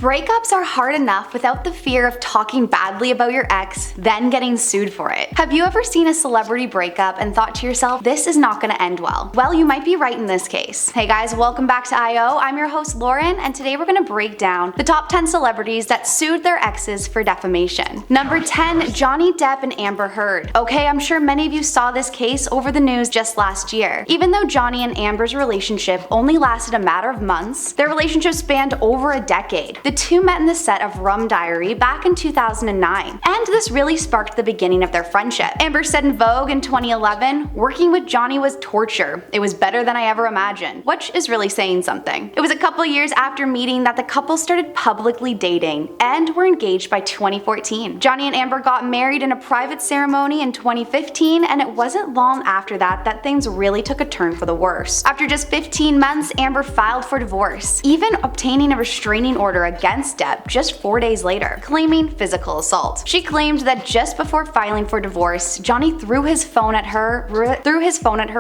Breakups are hard enough without the fear of talking badly about your ex, then getting sued for it. Have you ever seen a celebrity breakup and thought to yourself, this is not gonna end well? Well, you might be right in this case. Hey guys, welcome back to I.O. I'm your host Lauren, and today we're gonna break down the top 10 celebrities that sued their exes for defamation. Number 10, Johnny Depp and Amber Heard. Okay, I'm sure many of you saw this case over the news just last year. Even though Johnny and Amber's relationship only lasted a matter of months, their relationship spanned over a decade. The two met in the set of Rum Diary back in 2009, and this really sparked the beginning of their friendship. Amber said in Vogue in 2011, "Working with Johnny was torture. It was better than I ever imagined," which is really saying something. It was a couple years after meeting that the couple started publicly dating and were engaged by 2014. Johnny and Amber got married in a private ceremony in 2015, and it wasn't long after that things really took a turn for the worse. After just 15 months, Amber filed for divorce, even obtaining a restraining order against Depp just 4 days later, claiming physical assault. She claimed that just before filing for divorce, Johnny threw his phone at her,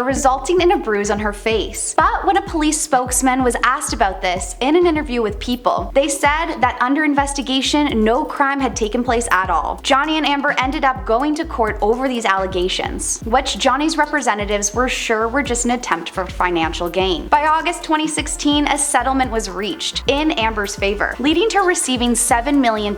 resulting in a bruise on her face. But when a police spokesman was asked about this in an interview with People, they said that under investigation, no crime had taken place at all. Johnny and Amber ended up going to court over these allegations, which Johnny's representatives were sure were just an attempt for financial gain. By August 2016, a settlement was reached in Amber's favor, leading to her receiving $7 million,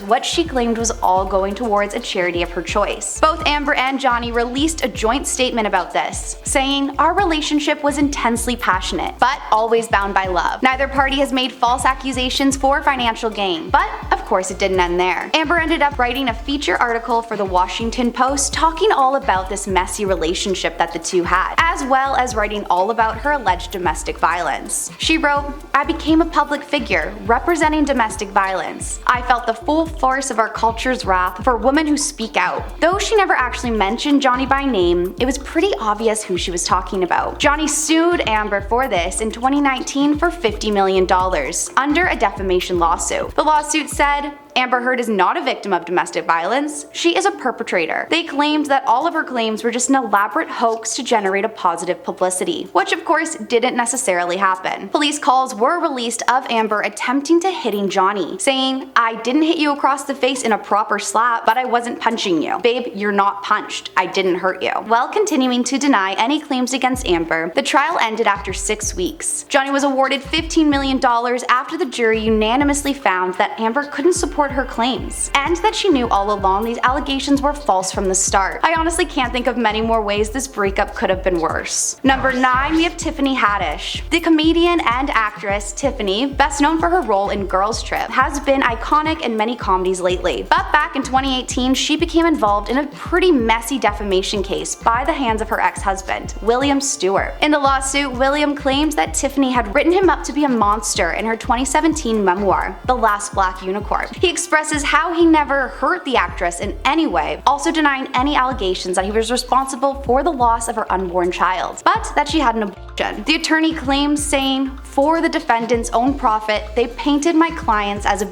what she claimed was all going towards a charity of her choice. Both Amber and Johnny released a joint statement about this, saying, "Our relationship was intensely passionate, but always bound by love. Neither party has made false accusations for financial gain." But of course it didn't end there. Amber ended up writing a feature article for the Washington Post talking all about this messy relationship that the two had, as well as writing all about her alleged domestic violence. She wrote, "I became a public figure representing domestic violence. I felt the full force of our culture's wrath for women who speak out." Though she never actually mentioned Johnny by name, it was pretty obvious who she was talking about. Johnny sued Amber for this in 2019 for $50 million under a defamation lawsuit. The lawsuit said, Amber Heard is not a victim of domestic violence, she is a perpetrator. They claimed that all of her claims were just an elaborate hoax to generate a positive publicity, which of course didn't necessarily happen. Police calls were released of Amber attempting to hitting Johnny, saying, "I didn't hit you across the face in a proper slap, but I wasn't punching you. Babe, you're not punched. I didn't hurt you." While continuing to deny any claims against Amber, the trial ended after 6 weeks. Johnny was awarded $15 million after the jury unanimously found that Amber couldn't support her claims, and that she knew all along these allegations were false from the start. I honestly can't think of many more ways this breakup could have been worse. Number 9, we have Tiffany Haddish. The comedian and actress Tiffany, best known for her role in Girls Trip, has been iconic in many comedies lately. But back in 2018, she became involved in a pretty messy defamation case by the hands of her ex-husband, William Stewart. In the lawsuit, William claimed that Tiffany had written him up to be a monster in her 2017 memoir, The Last Black Unicorn. He expresses how he never hurt the actress in any way, also denying any allegations that he was responsible for the loss of her unborn child, but that she had an abortion. The attorney claims, saying, "For the defendant's own profit, they painted my clients as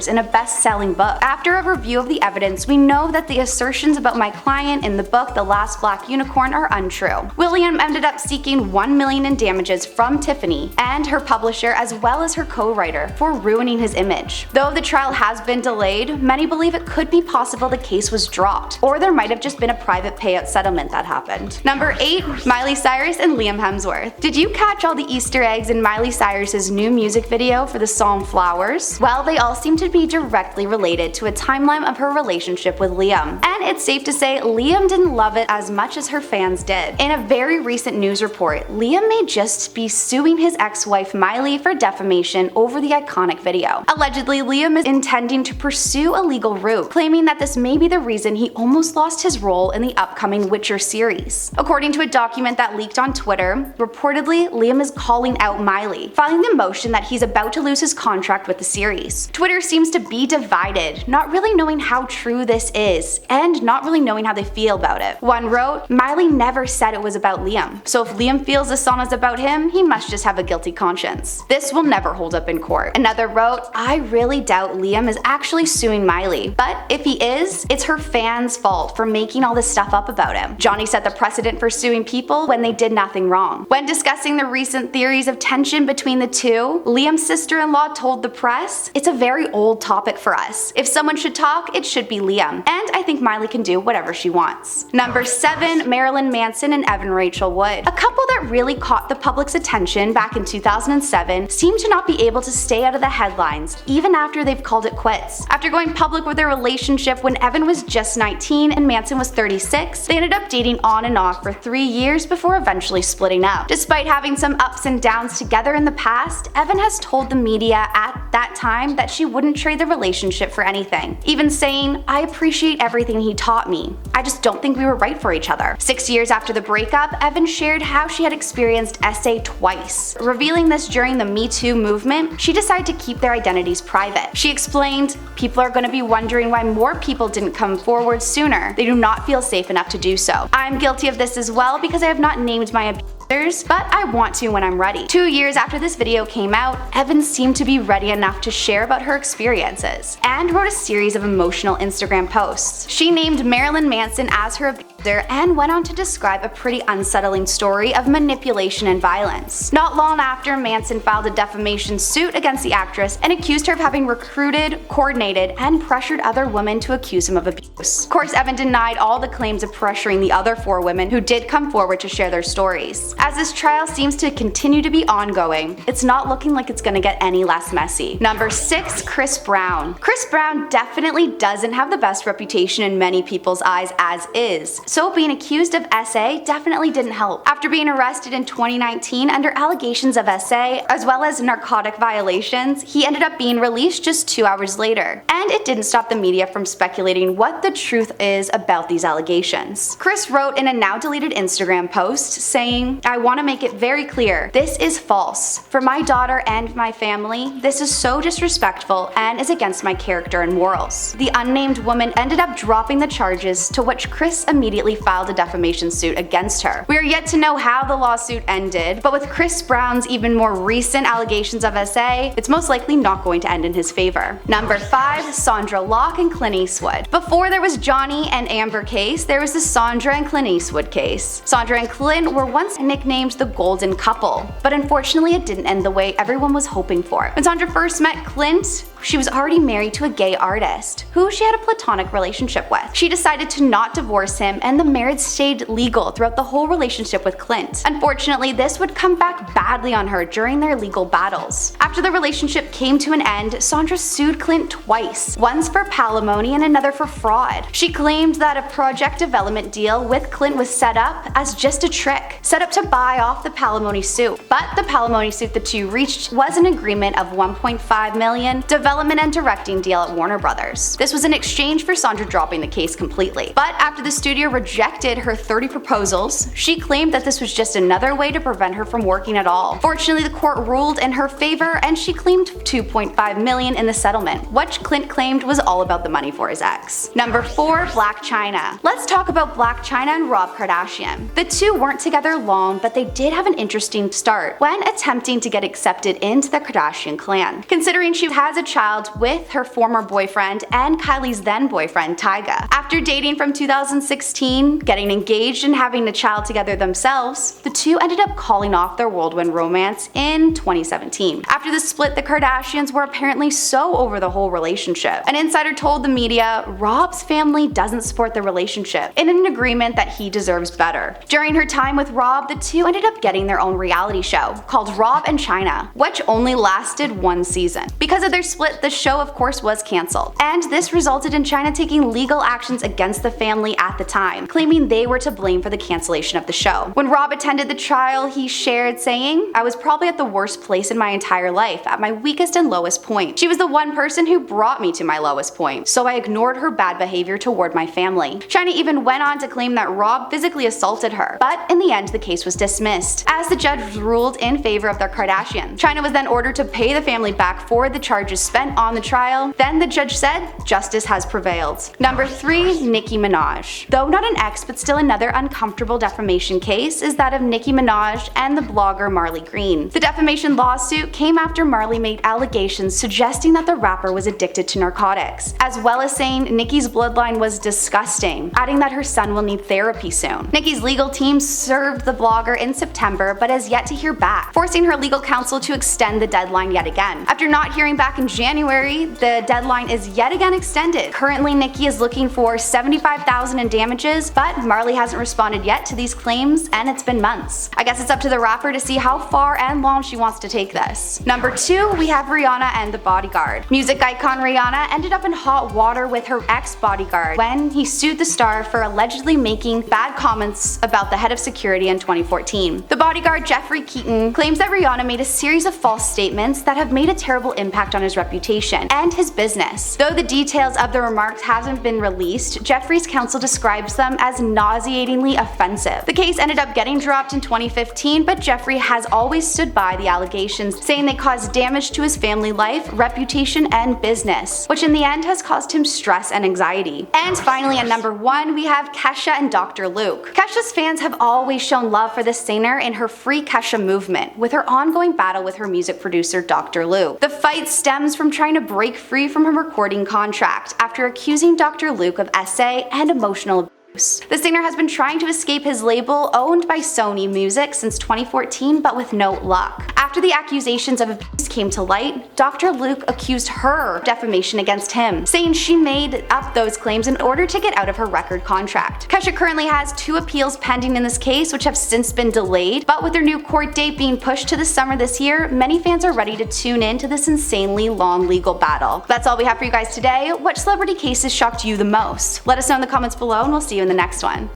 in a best-selling book. After a review of the evidence, we know that the assertions about my client in the book The Last Black Unicorn are untrue." William ended up seeking $1 million in damages from Tiffany and her publisher, as well as her co-writer, for ruining his image. Though the trial has been delayed, many believe it could be possible the case was dropped, or there might have just been a private payout settlement that happened. Number 8, Miley Cyrus and Liam Hemsworth. Did you catch all the Easter eggs in Miley Cyrus's new music video for the song Flowers? Well, they all seem to be directly related to a timeline of her relationship with Liam, and it's safe to say Liam didn't love it as much as her fans did. In a very recent news report, Liam may just be suing his ex-wife Miley for defamation over the iconic video. Allegedly, Liam is intending to pursue a legal route, claiming that this may be the reason he almost lost his role in the upcoming Witcher series. According to a document that leaked on Twitter, reportedly Liam is calling out Miley, filing the motion that he's about to lose his contract with the series. Twitter Twitter seems to be divided, not really knowing how true this is, and not really knowing how they feel about it. One wrote, Miley never said it was about Liam, so if Liam feels the song is about him, he must just have a guilty conscience. This will never hold up in court. Another wrote, I really doubt Liam is actually suing Miley, but if he is, it's her fans' fault for making all this stuff up about him. Johnny set the precedent for suing people when they did nothing wrong. When discussing the recent theories of tension between the two, Liam's sister-in-law told the press, it's a very old topic for us. If someone should talk, it should be Liam, and I think Miley can do whatever she wants. Number 7, Marilyn Manson and Evan Rachel Wood. A couple that really caught the public's attention back in 2007 seemed to not be able to stay out of the headlines, even after they've called it quits. After going public with their relationship when Evan was just 19 and Manson was 36, they ended up dating on and off for 3 years before eventually splitting up. Despite having some ups and downs together in the past, Evan has told the media at that time that she wouldn't trade the relationship for anything, even saying, I appreciate everything he taught me. I just don't think we were right for each other. 6 years after the breakup, Evan shared how she had experienced SA twice. Revealing this during the Me Too movement, she decided to keep their identities private. She explained, people are going to be wondering why more people didn't come forward sooner. They do not feel safe enough to do so. I'm guilty of this as well because I have not named my abusers, but I want to when I'm ready. 2 years after this video came out, Evan seemed to be ready enough to share about her experiences and wrote a series of emotional Instagram posts. She named Marilyn Manson as her abuser and went on to describe a pretty unsettling story of manipulation and violence. Not long after, Manson filed a defamation suit against the actress and accused her of having recruited, coordinated, and pressured other women to accuse him of abuse. Of course, Evan denied all the claims of pressuring the other 4 women who did come forward to share their stories. As this trial seems to continue to be ongoing, it's not looking like it's gonna get any less messy. Number 6, Chris Brown. Chris Brown definitely doesn't have the best reputation in many people's eyes as is, so being accused of SA definitely didn't help. After being arrested in 2019 under allegations of SA as well as narcotic violations, he ended up being released just 2 hours later. And it didn't stop the media from speculating what the truth is about these allegations. Chris wrote in a now deleted Instagram post saying, I want to make it very clear, this is false. For my daughter and my family, this is so disrespectful and is against my character and morals. The unnamed woman ended up dropping the charges, to which Chris immediately filed a defamation suit against her. We are yet to know how the lawsuit ended, but with Chris Brown's even more recent allegations of SA, it's most likely not going to end in his favor. Number 5, Sondra, Locke, and Clint Eastwood. Before there was Johnny and Amber case, there was the Sondra and Clint Eastwood case. Sondra and Clint were once nicknamed the Golden Couple, but unfortunately it didn't end the way everyone was hoping for. When Sondra first met Clint, she was already married to a gay artist, who she had a platonic relationship with. She decided to not divorce him, and the marriage stayed legal throughout the whole relationship with Clint. Unfortunately, this would come back badly on her during their legal battles. After the relationship came to an end, Sondra sued Clint twice, once for palimony and another for fraud. She claimed that a project development deal with Clint was set up as just a trick, set up to buy off the palimony suit. But the palimony suit the two reached was an agreement of $1.5 million, development and directing deal at Warner Brothers. This was in exchange for Sondra dropping the case completely. But after the studio rejected her 30 proposals, she claimed that this was just another way to prevent her from working at all. Fortunately, the court ruled in her favor and she claimed $2.5 million in the settlement, which Clint claimed was all about the money for his ex. Number 4, Blac Chyna. Let's talk about Blac Chyna and Rob Kardashian. The two weren't together long, but they did have an interesting start when attempting to get accepted into the Kardashian clan. Considering she has a child with her former boyfriend and Kylie's then boyfriend Tyga. After dating from 2016, getting engaged and having a child together themselves, the two ended up calling off their whirlwind romance in 2017. After the split, the Kardashians were apparently so over the whole relationship. An insider told the media Rob's family doesn't support the relationship, in an agreement that he deserves better. During her time with Rob, the two ended up getting their own reality show called Rob and Chyna, which only lasted 1 season. Because of their split, the show of course was cancelled, and this resulted in Chyna taking legal actions against the family at the time, claiming they were to blame for the cancellation of the show. When Rob attended the trial, he shared saying, I was probably at the worst place in my entire life, at my weakest and lowest point. She was the one person who brought me to my lowest point, so I ignored her bad behavior toward my family. Chyna even went on to claim that Rob physically assaulted her, but in the end the case was dismissed, as the judge ruled in favor of the Kardashians. Chyna was then ordered to pay the family back for the charges spent on the trial, then the judge said justice has prevailed. Number 3. Nicki Minaj. Though not an ex but still another uncomfortable defamation case is that of Nicki Minaj and the blogger Marley Green. The defamation lawsuit came after Marley made allegations suggesting that the rapper was addicted to narcotics, as well as saying Nicki's bloodline was disgusting, adding that her son will need therapy soon. Nicki's legal team served the blogger in September but has yet to hear back, forcing her legal counsel to extend the deadline yet again. After not hearing back in January, the deadline is yet again extended. Currently, Nicki is looking for $75,000 in damages, but Marley hasn't responded yet to these claims, and it's been months. I guess it's up to the rapper to see how far and long she wants to take this. Number 2, we have Rihanna and the Bodyguard. Music icon Rihanna ended up in hot water with her ex-bodyguard when he sued the star for allegedly making bad comments about the head of security in 2014. The bodyguard Jeffrey Keaton claims that Rihanna made a series of false statements that have made a terrible impact on his reputation and his business. Though the details of the remarks hasn't been released, Jeffrey's counsel describes them as nauseatingly offensive. The case ended up getting dropped in 2015, but Jeffrey has always stood by the allegations, saying they caused damage to his family life, reputation, and business, which in the end has caused him stress and anxiety. And finally, at number 1, we have Kesha and Dr. Luke. Kesha's fans have always shown love for the singer in her Free Kesha movement, with her ongoing battle with her music producer Dr. Luke. The fight stems from trying to break free from her recording contract after accusing Dr. Luke of essay and emotional abuse. The singer has been trying to escape his label, owned by Sony Music, since 2014, but with no luck. After the accusations of abuse came to light, Dr. Luke accused her of defamation against him, saying she made up those claims in order to get out of her record contract. Kesha currently has 2 appeals pending in this case, which have since been delayed, but with their new court date being pushed to the summer this year, many fans are ready to tune in to this insanely long legal battle. That's all we have for you guys today. What celebrity cases shocked you the most? Let us know in the comments below, and we'll see you in the next one.